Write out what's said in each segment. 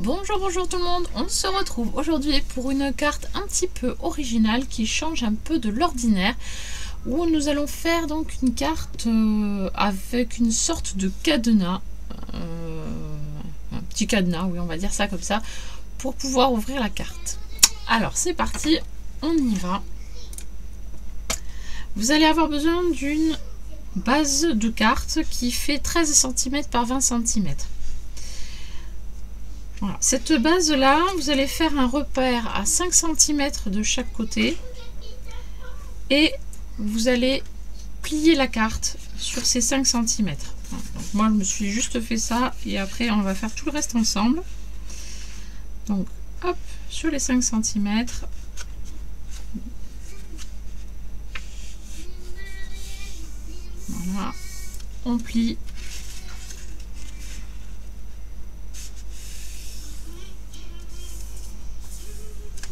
Bonjour, bonjour tout le monde, on se retrouve aujourd'hui pour une carte un petit peu originale qui change un peu de l'ordinaire, où nous allons faire donc une carte avec une sorte de cadenas, un petit cadenas, oui on va dire ça comme ça, pour pouvoir ouvrir la carte. Alors c'est parti, on y va. Vous allez avoir besoin d'une base de carte qui fait 13 cm par 20 cm. Voilà. Cette base là, vous allez faire un repère à 5 cm de chaque côté et vous allez plier la carte sur ces 5 cm. Donc moi je me suis juste fait ça et après on va faire tout le reste ensemble. Donc hop, sur les 5 cm. Voilà, on plie.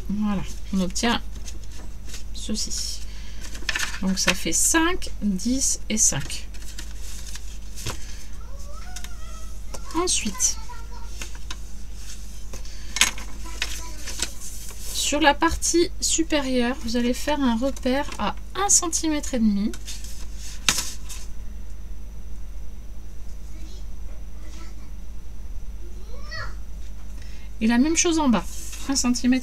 Voilà, on obtient ceci. Donc ça fait 5, 10 et 5. Ensuite, sur la partie supérieure, vous allez faire un repère à 1,5 cm. Et la même chose en bas, 1,5 cm.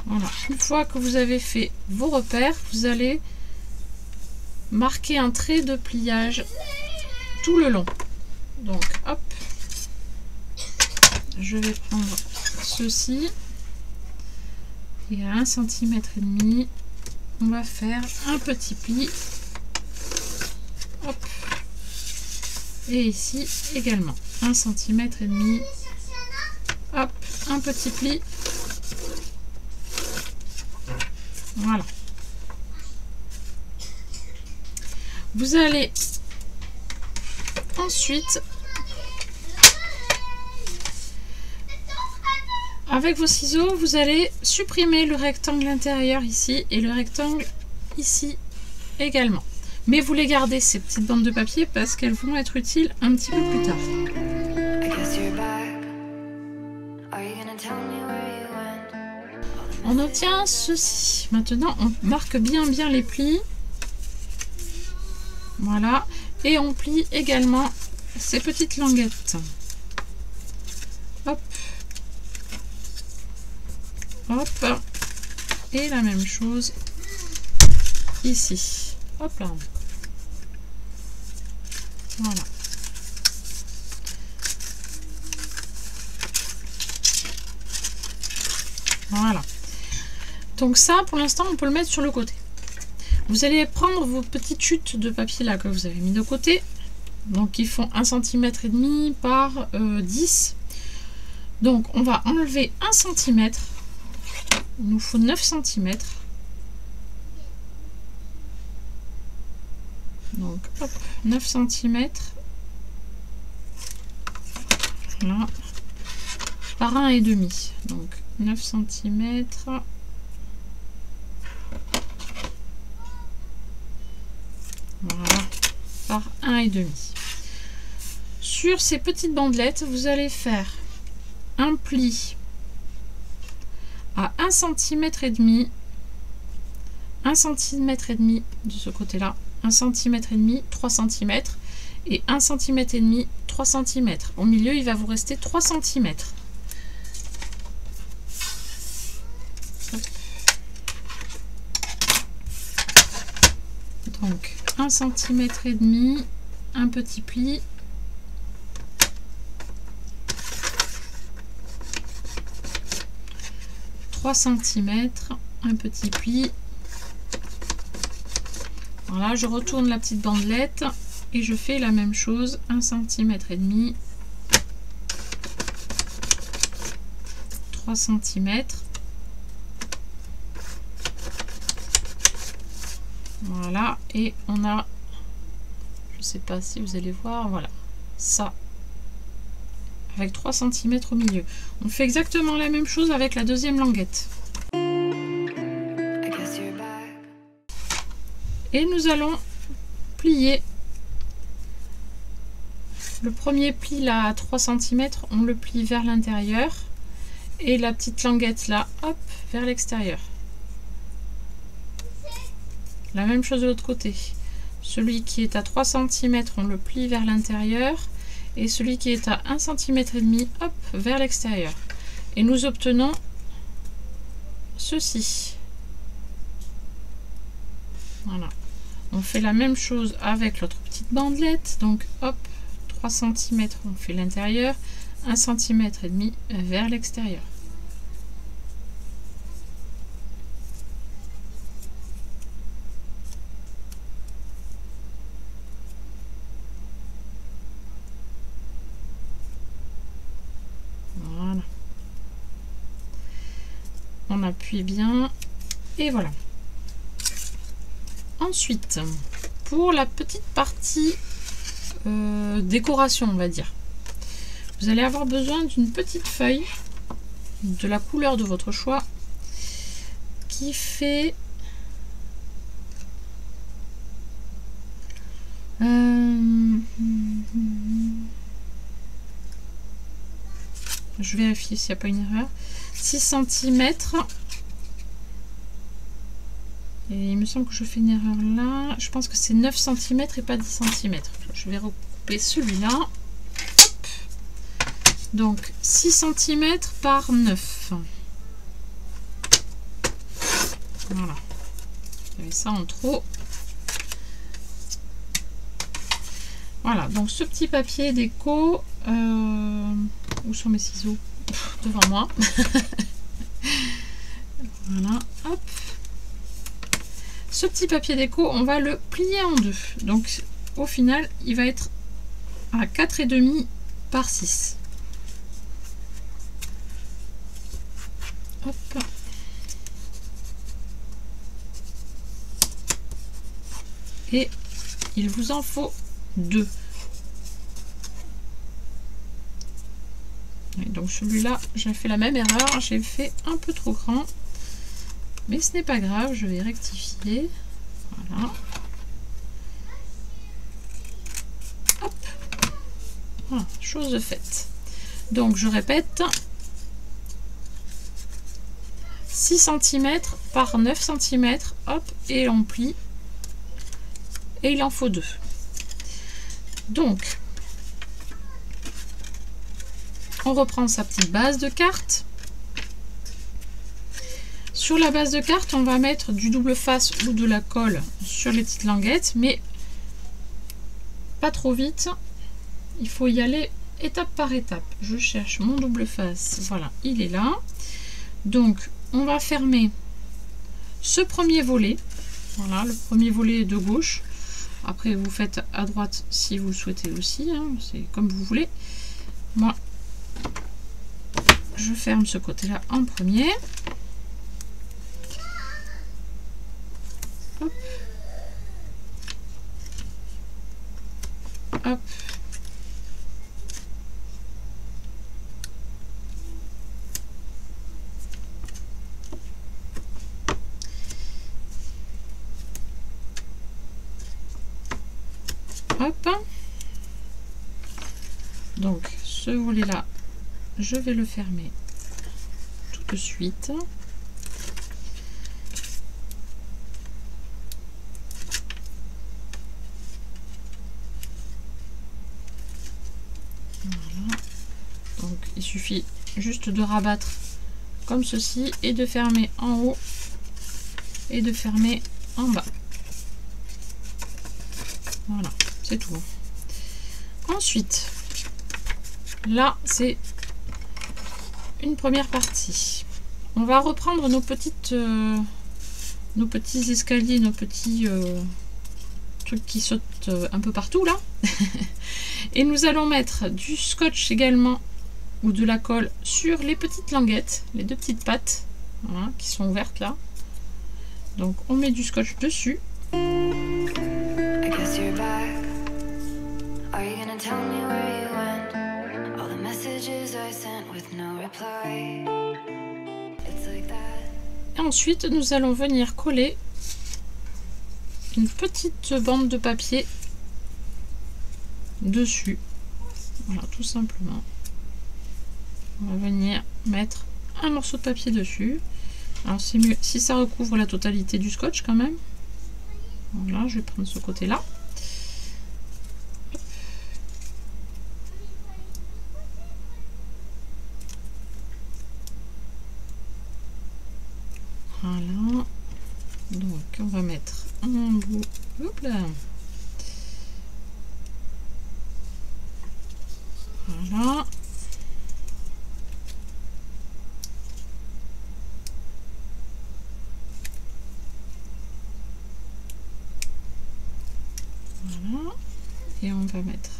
Voilà, une fois que vous avez fait vos repères, vous allez marquer un trait de pliage tout le long. Donc hop, je vais prendre ceci et à 1,5 cm, on va faire un petit pli. Hop. Et ici également 1,5 cm. Hop, un petit pli. Voilà. Vous allez ensuite, avec vos ciseaux, vous allez supprimer le rectangle intérieur ici et le rectangle ici également. Mais vous les gardez ces petites bandes de papier parce qu'elles vont être utiles un petit peu plus tard. On obtient ceci. Maintenant, on marque bien les plis. Voilà. Et on plie également ces petites languettes. Hop. Hop. Et la même chose ici. Hop là. Voilà. Voilà. Donc ça, pour l'instant, on peut le mettre sur le côté. Vous allez prendre vos petites chutes de papier là que vous avez mis de côté. Donc ils font 1,5 cm par 10. Donc on va enlever 1 cm. Il nous faut 9 cm. Donc hop, 9 cm. Voilà. Par 1,5. Donc 9 cm. Voilà, par 1,5. Sur ces petites bandelettes, vous allez faire un pli à 1,5 cm, 1 cm et demi de ce côté-là, 1,5 cm, 3 cm et 1,5 cm, 3 cm. Au milieu, il va vous rester 3 cm. Donc 1,5 cm, un petit pli. « 3 cm, un petit pli. Voilà, je retourne la petite bandelette et je fais la même chose, 1,5 cm, 3 cm. Voilà, et on a, je sais pas si vous allez voir, voilà, ça avec 3 cm au milieu. On fait exactement la même chose avec la deuxième languette. Et nous allons plier. Le premier pli là à 3 cm, on le plie vers l'intérieur. Et la petite languette là, hop, vers l'extérieur. La même chose de l'autre côté. Celui qui est à 3 cm, on le plie vers l'intérieur. Et celui qui est à 1,5 cm, hop, vers l'extérieur. Et nous obtenons ceci. Voilà. On fait la même chose avec l'autre petite bandelette. Donc, hop, 3 cm, on fait l'intérieur. 1,5 cm vers l'extérieur. Voilà. On appuie bien et voilà. Ensuite, pour la petite partie décoration, on va dire, vous allez avoir besoin d'une petite feuille de la couleur de votre choix qui fait je vérifie s'il n'y a pas une erreur, 6 cm. Et il me semble que je fais une erreur là. Je pense que c'est 9 cm et pas 10 cm. Je vais recouper celui-là. Donc 6 cm par 9. Voilà. J'avais ça en trop. Voilà, donc ce petit papier déco. Où sont mes ciseaux? Devant moi. Voilà, hop. Ce petit papier déco, on va le plier en deux. Donc au final, il va être à 4,5 par 6. Hop. Et il vous en faut 2. Et donc celui-là, j'ai fait la même erreur, j'ai fait un peu trop grand. Mais ce n'est pas grave, je vais rectifier. Voilà. Hop. Voilà, chose faite. Donc je répète. 6 cm par 9 cm. Hop, et on plie. Et il en faut 2. Donc, on reprend sa petite base de carte. Sur la base de carte, on va mettre du double face ou de la colle sur les petites languettes, mais pas trop vite. Il faut y aller étape par étape. Je cherche mon double face. Voilà, il est là. Donc, on va fermer ce premier volet. Voilà, le premier volet de gauche. Après, vous faites à droite si vous le souhaitez aussi. Hein, c'est comme vous voulez. Moi, je ferme ce côté-là en premier. Hop. Hop. Hop. Donc ce volet là, je vais le fermer tout de suite. Voilà. Donc il suffit juste de rabattre comme ceci et de fermer en haut et de fermer en bas. Voilà, c'est tout. Ensuite, là c'est une première partie. On va reprendre nos petits escaliers, nos petits trucs qui sautent un peu partout là. Et nous allons mettre du scotch également ou de la colle sur les petites languettes, les deux petites pattes, voilà, qui sont ouvertes là. Donc on met du scotch dessus. Et ensuite, nous allons venir coller une petite bande de papier dessus. Voilà, tout simplement. On va venir mettre un morceau de papier dessus. Alors c'est mieux si ça recouvre la totalité du scotch quand même. Voilà, je vais prendre ce côté-là. Voilà. Donc on va mettre un bout. Hop là. Voilà. Voilà. Et on va mettre.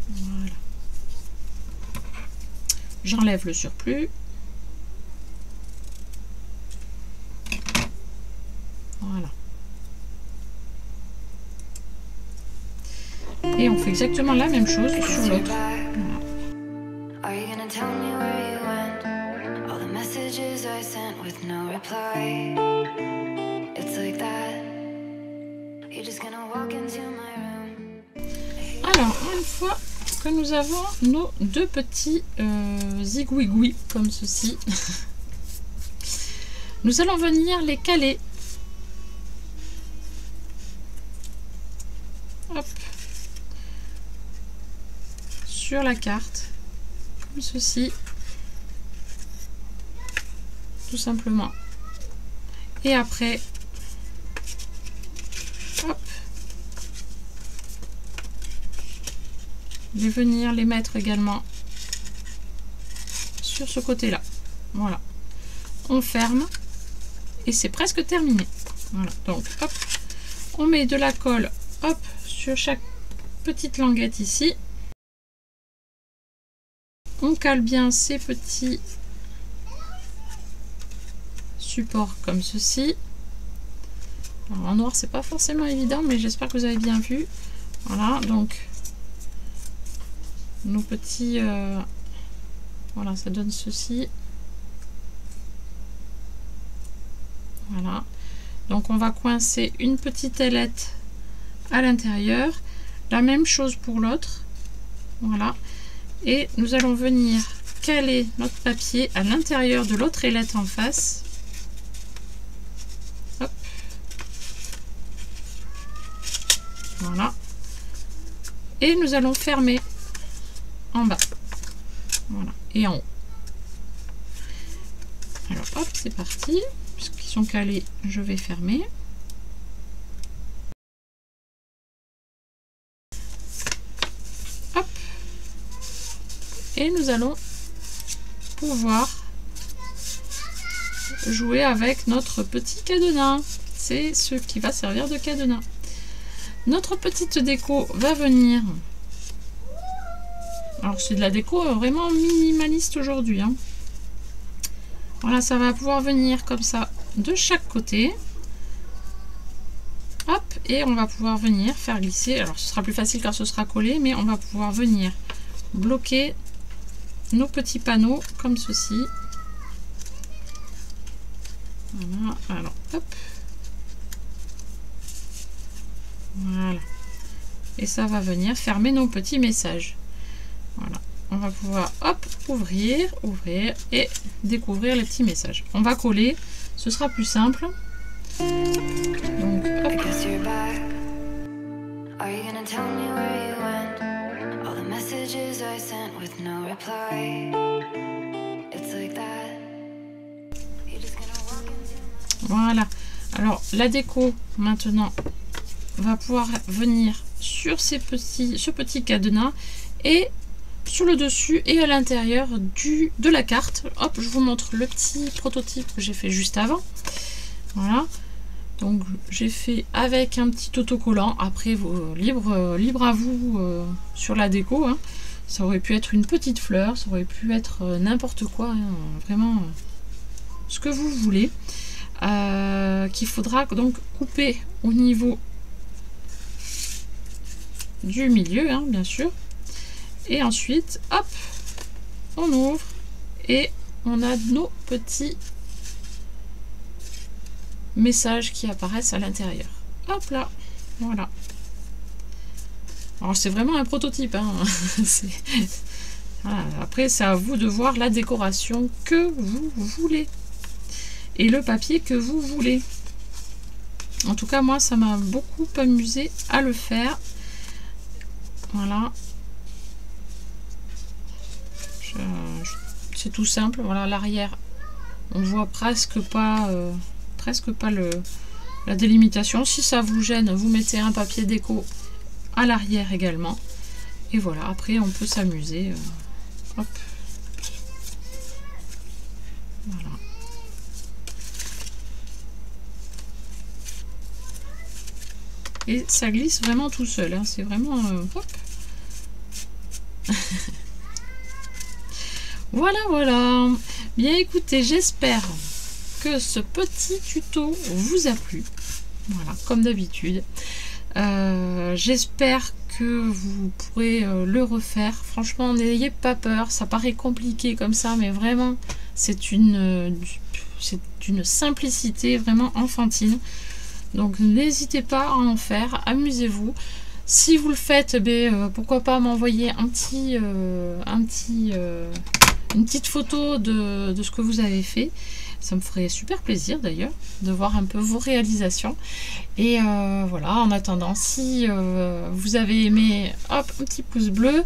Voilà. J'enlève le surplus. Voilà. Et on fait exactement la même chose sur l'autre. Voilà. Alors, une fois que nous avons nos deux petits zigouigouis comme ceci, nous allons venir les caler. Hop. Sur la carte, comme ceci, tout simplement. Et après, hop, je vais venir les mettre également sur ce côté-là. Voilà. On ferme et c'est presque terminé. Voilà. Donc, hop, on met de la colle, hop, sur chaque petite languette ici. On cale bien ces petits supports comme ceci. Alors, en noir, c'est pas forcément évident, mais j'espère que vous avez bien vu. Voilà, donc nos petits... voilà, ça donne ceci. Voilà. Donc, on va coincer une petite ailette à l'intérieur. La même chose pour l'autre. Voilà. Et nous allons venir caler notre papier à l'intérieur de l'autre ailette en face. Hop. Voilà. Et nous allons fermer en bas. Voilà. Et en haut. Alors hop, c'est parti. Puisqu'ils sont calés, je vais fermer. Hop. Et nous allons pouvoir jouer avec notre petit cadenas. C'est ce qui va servir de cadenas. Notre petite déco va venir. Alors c'est de la déco vraiment minimaliste aujourd'hui. Hein. Voilà, ça va pouvoir venir comme ça de chaque côté. Hop, et on va pouvoir venir faire glisser. Alors ce sera plus facile car ce sera collé, mais on va pouvoir venir bloquer nos petits panneaux comme ceci. Voilà, alors hop. Voilà. Et ça va venir fermer nos petits messages. Voilà. On va pouvoir hop, ouvrir et découvrir les petits messages. On va coller, ce sera plus simple. Donc hop. Voilà. Alors la déco maintenant va pouvoir venir sur ce petit cadenas et sur le dessus et à l'intérieur de la carte. Hop, je vous montre le petit prototype que j'ai fait juste avant. Voilà. Donc j'ai fait avec un petit autocollant. Après, libre à vous sur la déco. Hein. Ça aurait pu être une petite fleur, ça aurait pu être n'importe quoi. Hein. Vraiment ce que vous voulez. Qu'il faudra donc couper au niveau du milieu, hein, bien sûr. Et ensuite, hop, on ouvre et on a nos petits messages qui apparaissent à l'intérieur. Hop là, voilà. Alors c'est vraiment un prototype, hein. Voilà. Après c'est à vous de voir la décoration que vous voulez et le papier que vous voulez. En tout cas moi ça m'a beaucoup amusé à le faire. Voilà. C'est tout simple. Voilà, l'arrière on voit presque pas la délimitation. Si ça vous gêne, vous mettez un papier déco à l'arrière également. Et voilà, après on peut s'amuser. Hop. Voilà. Et ça glisse vraiment tout seul. Hein. C'est vraiment... hop. Voilà, voilà. Bien écoutez, j'espère que ce petit tuto vous a plu. Voilà, comme d'habitude. J'espère que vous pourrez le refaire. Franchement, n'ayez pas peur. Ça paraît compliqué comme ça, mais vraiment, c'est une simplicité vraiment enfantine. Donc, n'hésitez pas à en faire. Amusez-vous. Si vous le faites, pourquoi pas m'envoyer une petite photo de ce que vous avez fait. Ça me ferait super plaisir d'ailleurs de voir un peu vos réalisations. Et voilà, en attendant, si vous avez aimé, hop, un petit pouce bleu,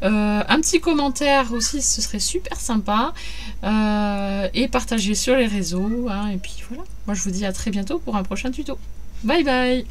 un petit commentaire aussi, ce serait super sympa. Et partagez sur les réseaux. Hein, et puis voilà, moi je vous dis à très bientôt pour un prochain tuto. Bye bye!